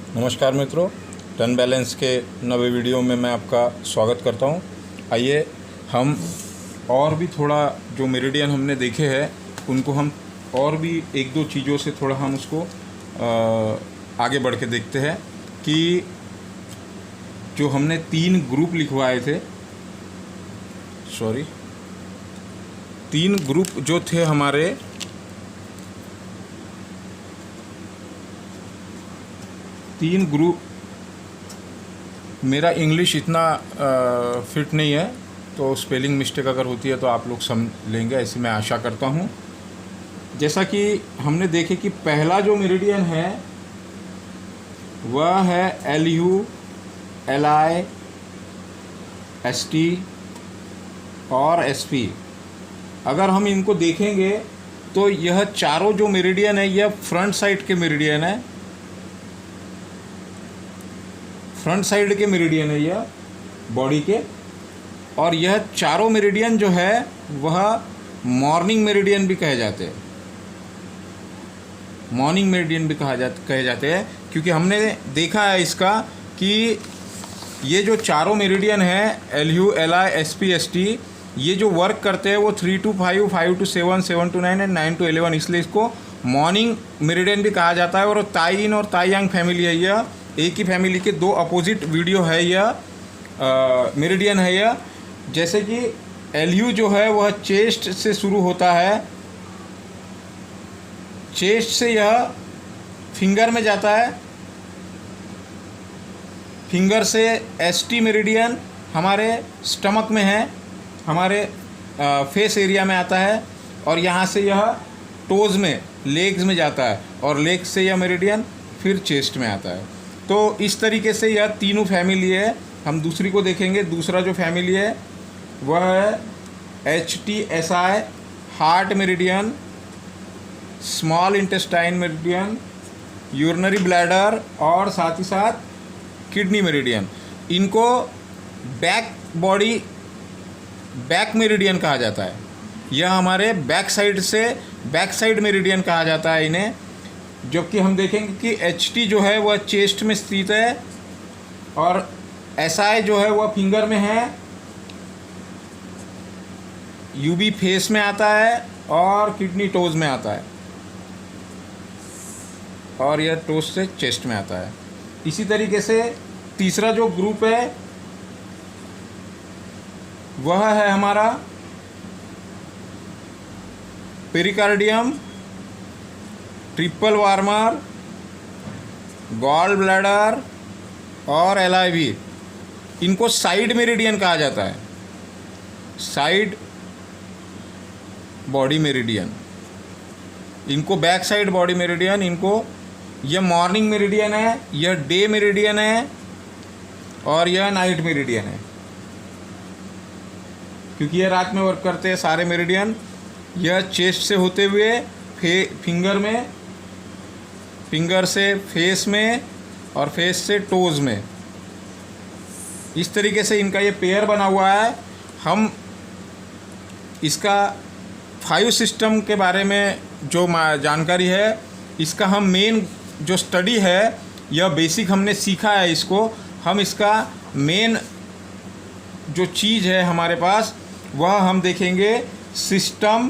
नमस्कार मित्रों, turn balance के नवे वीडियो में मैं आपका स्वागत करता हूं। आइए हम और भी थोड़ा जो मेरिडियन हमने देखे हैं उनको हम और भी एक दो चीज़ों से थोड़ा हम उसको आगे बढ़ के देखते हैं कि जो हमने 3 ग्रुप लिखवाए थे, 3 ग्रुप जो थे हमारे, तीन ग्रुप, मेरा इंग्लिश इतना फिट नहीं है तो स्पेलिंग मिस्टेक अगर होती है तो आप लोग समझ लेंगे, ऐसी मैं आशा करता हूँ। जैसा कि हमने देखे कि पहला जो मेरिडियन है वह है LU LI ST और SP। अगर हम इनको देखेंगे तो यह चारों जो मेरिडियन है यह फ्रंट साइड के मेरिडियन है, फ्रंट साइड के मेरिडियन है यह बॉडी के। और यह चारों मेरिडियन जो है वह मॉर्निंग मेरिडियन भी कहे जाते हैं, मॉर्निंग मेरिडियन भी कहे जाते हैं, क्योंकि हमने देखा है इसका कि ये जो चारों मेरिडियन है LU LI SP ST, ये जो वर्क करते हैं वो 3 to 5, 5 to 7, 7 to 9 and 9 to 11, इसलिए इसको मॉर्निंग मेरिडियन भी कहा जाता है। और ताई इन और ताई यांग फैमिली है, यह एक ही फैमिली के 2 अपोजिट वीडियो है, यह मेरिडियन है यह। जैसे कि LU जो है वह चेस्ट से शुरू होता है, चेस्ट से यह फिंगर में जाता है, फिंगर से ST मेरिडियन हमारे स्टमक में है, हमारे फेस एरिया में आता है, और यहाँ से यह टोज़ में, लेग्स में जाता है, और लेग्स से यह मेरिडियन फिर चेस्ट में आता है। तो इस तरीके से यह तीनों फैमिली है। हम दूसरी को देखेंगे, दूसरा जो फैमिली है वह है HTSI, heart meridian, small intestine meridian, urinary bladder और साथ ही साथ किडनी मेरिडियन। इनको बैक मेरिडियन कहा जाता है। यह हमारे बैक साइड मेरिडियन कहा जाता है इन्हें। जबकि हम देखेंगे कि HT जो है वह चेस्ट में स्थित है, और SI जो है वह फिंगर में है, UB फेस में आता है, और किडनी टोज में आता है, और यह टोज से चेस्ट में आता है। इसी तरीके से तीसरा जो ग्रुप है वह है हमारा pericardium, triple warmer, gall bladder और LIV। इनको साइड मेरिडियन कहा जाता है, साइड बॉडी मेरिडियन। इनको बैक साइड बॉडी मेरिडियन, इनको, यह मॉर्निंग मेरिडियन है, यह डे मेरिडियन है, और यह नाइट मेरिडियन है, क्योंकि यह रात में वर्क करते हैं सारे मेरिडियन। यह चेस्ट से होते हुए फिंगर में, फिंगर से फेस में, और फेस से टोज़ में, इस तरीके से इनका ये पेयर बना हुआ है। हम इसका 5 सिस्टम के बारे में जो जानकारी है, इसका हम मेन जो स्टडी है, यह बेसिक हमने सीखा है इसको। हम इसका मेन जो चीज़ है हमारे पास वह हम देखेंगे सिस्टम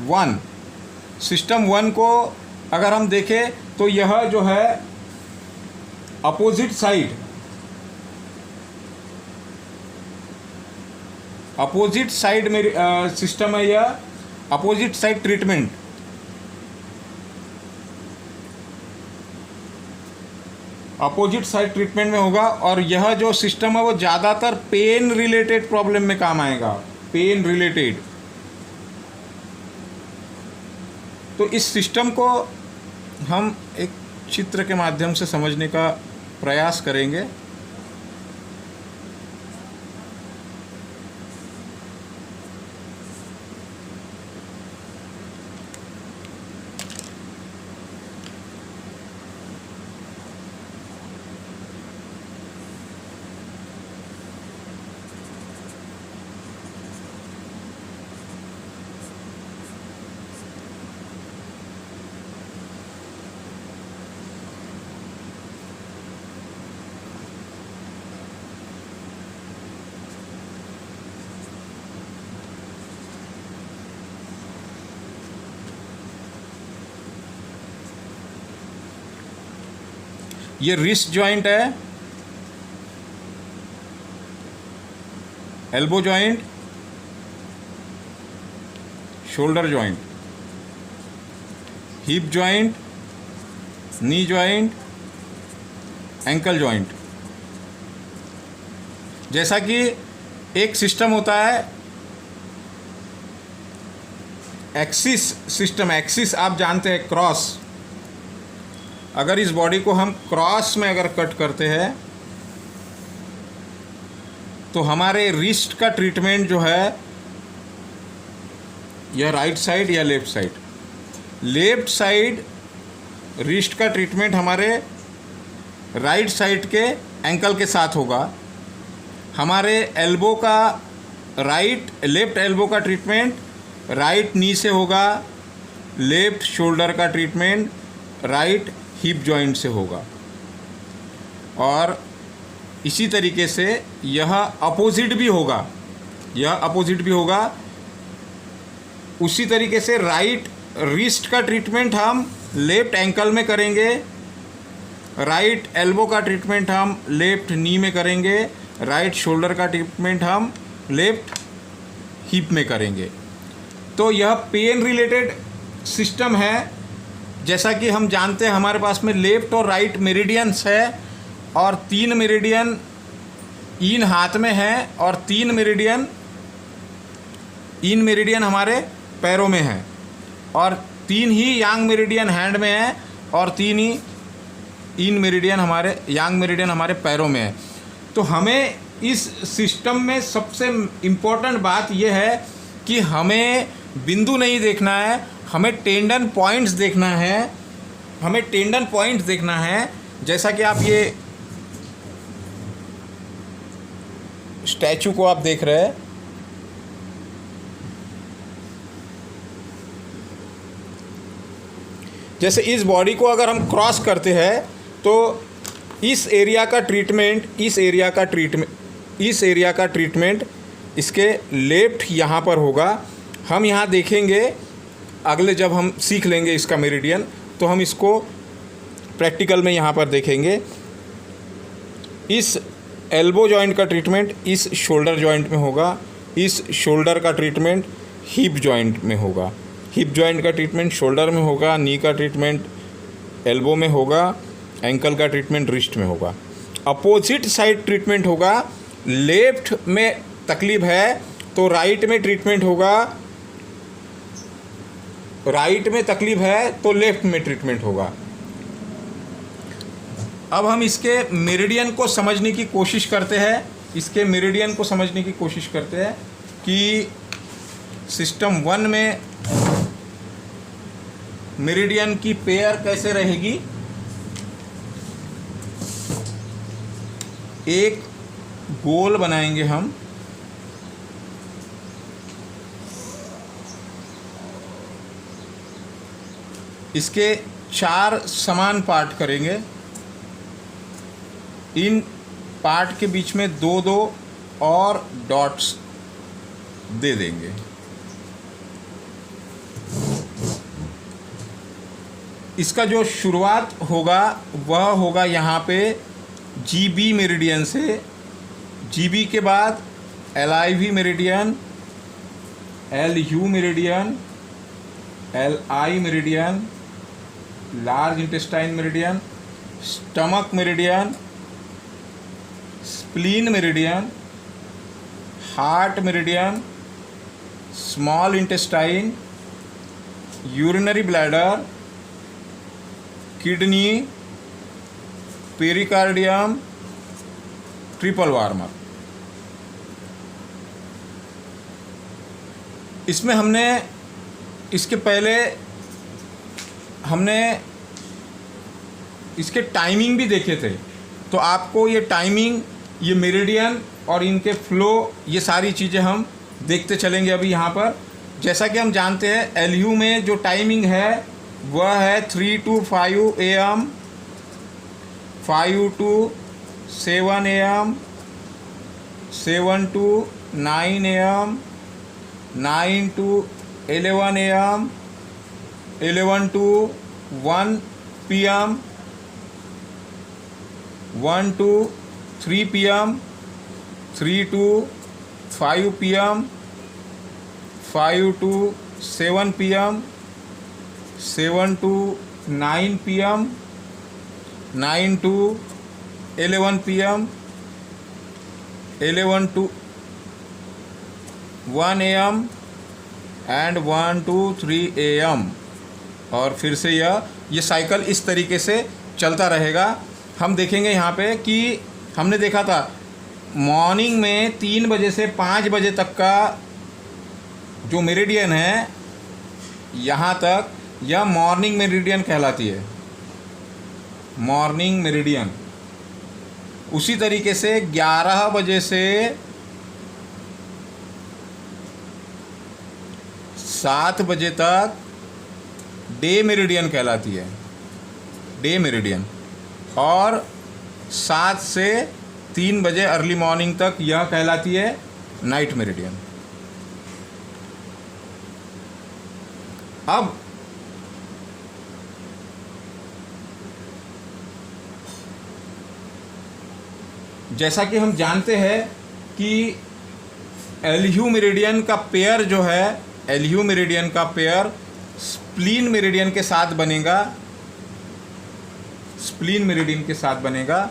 1। सिस्टम 1 को अगर हम देखें तो यह जो है अपोजिट साइड में सिस्टम है, यह opposite side treatment. Opposite side treatment में होगा, और यह जो सिस्टम है वो ज़्यादातर पेन रिलेटेड प्रॉब्लम में काम आएगा, पेन रिलेटेड। तो इस सिस्टम को हम एक चित्र के माध्यम से समझने का प्रयास करेंगे। ये रिस्ट जॉइंट है, elbow joint, shoulder joint, hip joint, knee joint, ankle joint. जैसा कि एक सिस्टम होता है एक्सिस सिस्टम, एक्सिस आप जानते हैं क्रॉस। अगर इस बॉडी को हम क्रॉस में अगर कट करते हैं तो हमारे रिस्ट का ट्रीटमेंट जो है यह राइट साइड या left side, left side wrist का ट्रीटमेंट हमारे राइट साइड के एंकल के साथ होगा। हमारे एल्बो का लेफ्ट एल्बो का ट्रीटमेंट राइट नी से होगा, लेफ्ट शोल्डर का ट्रीटमेंट राइट हिप जॉइंट से होगा। और इसी तरीके से यह अपोजिट भी होगा, यह अपोजिट भी होगा। उसी तरीके से राइट रिस्ट का ट्रीटमेंट हम लेफ्ट एंकल में करेंगे, राइट एल्बो का ट्रीटमेंट हम लेफ्ट नी में करेंगे, राइट शोल्डर का ट्रीटमेंट हम लेफ्ट हिप में करेंगे। तो यह पेन रिलेटेड सिस्टम है। जैसा कि हम जानते हैं हमारे पास में लेफ्ट और राइट मेरिडियंस है और 3 मेरिडियन इन हाथ में है और 3 मेरिडियन हमारे पैरों में है और 3 ही यांग मेरिडियन हैंड में है और 3 ही इन मेरिडियन हमारे यांग मेरिडियन हमारे पैरों में है। तो हमें इस सिस्टम में सबसे इम्पोर्टेंट बात यह है कि हमें बिंदु नहीं देखना है, हमें टेंडन पॉइंट्स देखना है, हमें टेंडन पॉइंट्स देखना है। जैसा कि आप ये स्टैचू को आप देख रहे हैं, जैसे इस बॉडी को अगर हम क्रॉस करते हैं तो इस एरिया का ट्रीटमेंट इसके लेफ्ट यहाँ पर होगा। हम यहाँ देखेंगे अगले जब हम सीख लेंगे इसका मेरिडियन तो हम इसको प्रैक्टिकल में यहाँ पर देखेंगे। इस एल्बो जॉइंट का ट्रीटमेंट इस शोल्डर जॉइंट में होगा, इस शोल्डर का ट्रीटमेंट हिप जॉइंट में होगा, हिप जॉइंट का ट्रीटमेंट शोल्डर में होगा, नी का ट्रीटमेंट एल्बो में होगा, एंकल का ट्रीटमेंट रिस्ट में होगा। अपोजिट साइड ट्रीटमेंट होगा, लेफ्ट में तकलीफ है तो राइट में ट्रीटमेंट होगा, राइट में तकलीफ है तो लेफ्ट में ट्रीटमेंट होगा। अब हम इसके मेरिडियन को समझने की कोशिश करते हैं, इसके मेरिडियन को समझने की कोशिश करते हैं कि सिस्टम 1 में मेरिडियन की पेयर कैसे रहेगी। एक गोल बनाएंगे हम, इसके 4 समान पार्ट करेंगे, इन पार्ट के बीच में 2-2 और डॉट्स दे देंगे। इसका जो शुरुआत होगा वह होगा यहाँ पे GB मेरिडियन से, GB के बाद LIV meridian, LU meridian, LI meridian, large intestine meridian, stomach meridian, spleen meridian, heart meridian, small intestine, urinary bladder, kidney, pericardium, triple warmer. इसमें इसके पहले हमने इसके टाइमिंग भी देखे थे, तो आपको ये टाइमिंग, ये मेरिडियन और इनके फ्लो, ये सारी चीज़ें हम देखते चलेंगे अभी यहाँ पर। जैसा कि हम जानते हैं LU में जो टाइमिंग है वह है 3 to 5 AM, 5 to 7 AM, 7 to 9 AM, 9 to 11 AM, 11 to 1 PM, 1 to 3 PM, 3 to 5 PM, 5 to 7 PM, 7 to 9 PM, 9 to 11 PM, 11 to 1 AM and 1 to 3 AM। और फिर से ये साइकिल इस तरीके से चलता रहेगा। हम देखेंगे यहाँ पे कि हमने देखा था मॉर्निंग में 3 बजे से 5 बजे तक का जो मेरिडियन है, यहाँ तक यह मॉर्निंग मेरिडियन कहलाती है, मॉर्निंग मेरिडियन। उसी तरीके से 11 बजे से 7 बजे तक डे मेरिडियन कहलाती है, डे मेरिडियन। और 7 से 3 बजे अर्ली मॉर्निंग तक यह कहलाती है नाइट मेरिडियन। अब जैसा कि हम जानते हैं कि एलयू मेरिडियन का पेयर जो है, एलयू मेरिडियन का पेयर स्प्लीन मेरिडियन के साथ बनेगा, स्प्लीन मेरिडियन के साथ बनेगा।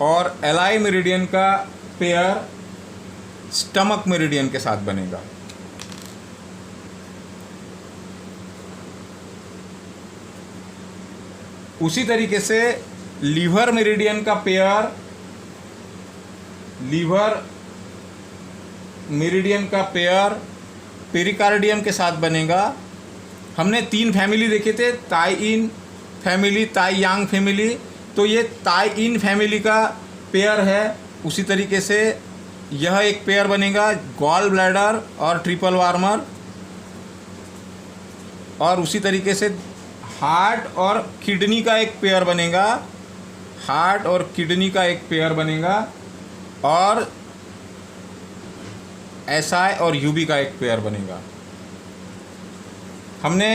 और एलाई मेरिडियन का पेयर स्टमक मेरिडियन के साथ बनेगा। उसी तरीके से लीवर मेरिडियन का पेयर, लीवर मेरिडियन का पेयर पेरिकार्डियम के साथ बनेगा। हमने 3 फैमिली देखे थे, ताई इन फैमिली, ताई यांग फैमिली। तो ये ताई इन फैमिली का पेयर है। उसी तरीके से यह एक पेयर बनेगा गॉल ब्लैडर और ट्रिपल वार्मर। और उसी तरीके से हार्ट और किडनी का एक पेयर बनेगा, हार्ट और किडनी का एक पेयर बनेगा। और एसआई और यूबी का एक पेयर बनेगा। हमने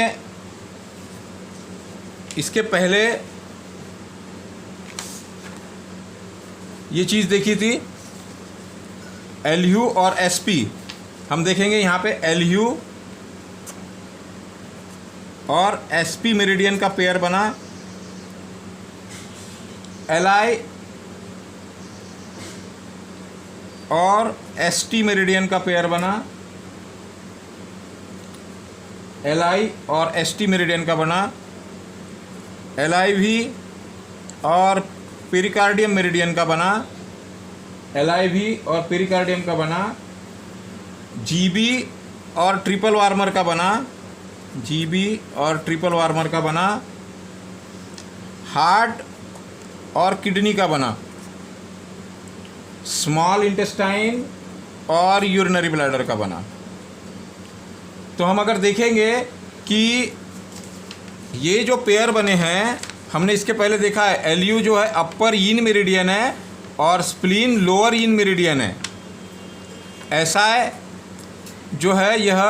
इसके पहले ये चीज़ देखी थी एलयू और एसपी। हम देखेंगे यहाँ पे एलयू और एसपी मेरिडियन का पेयर बना, एलआई और एसटी मेरिडियन का पेयर बना, एलआई और एसटी मेरिडियन का बना, एलआईवी और पेरिकार्डियम मेरिडियन का बना, एलआईवी और पेरिकार्डियम का बना, जीबी और ट्रिपल वार्मर का बना, जीबी और ट्रिपल वार्मर का बना, हार्ट और किडनी का बना, स्मॉल इंटेस्टाइन और यूरिनरी ब्लैडर का बना। तो हम अगर देखेंगे कि ये जो पेयर बने हैं, हमने इसके पहले देखा है एलयू जो है अपर इन मेरिडियन है और स्प्लीन लोअर इन मेरिडियन है। एसआई जो है यह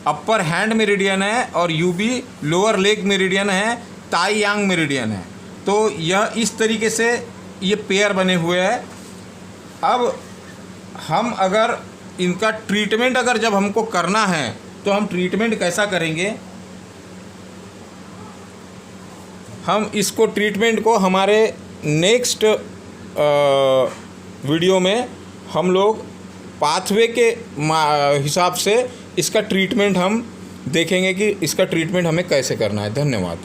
अपर हैंड मेरिडियन है और यूबी लोअर लेग मेरिडियन है, ताई यांग मेरिडियन है। तो यह इस तरीके से ये पेयर बने हुए हैं। अब हम अगर इनका ट्रीटमेंट अगर जब हमको करना है तो हम ट्रीटमेंट कैसा करेंगे? हम इसको ट्रीटमेंट को हमारे नेक्स्ट वीडियो में हम लोग पाथवे के हिसाब से इसका ट्रीटमेंट हम देखेंगे कि इसका ट्रीटमेंट हमें कैसे करना है। धन्यवाद।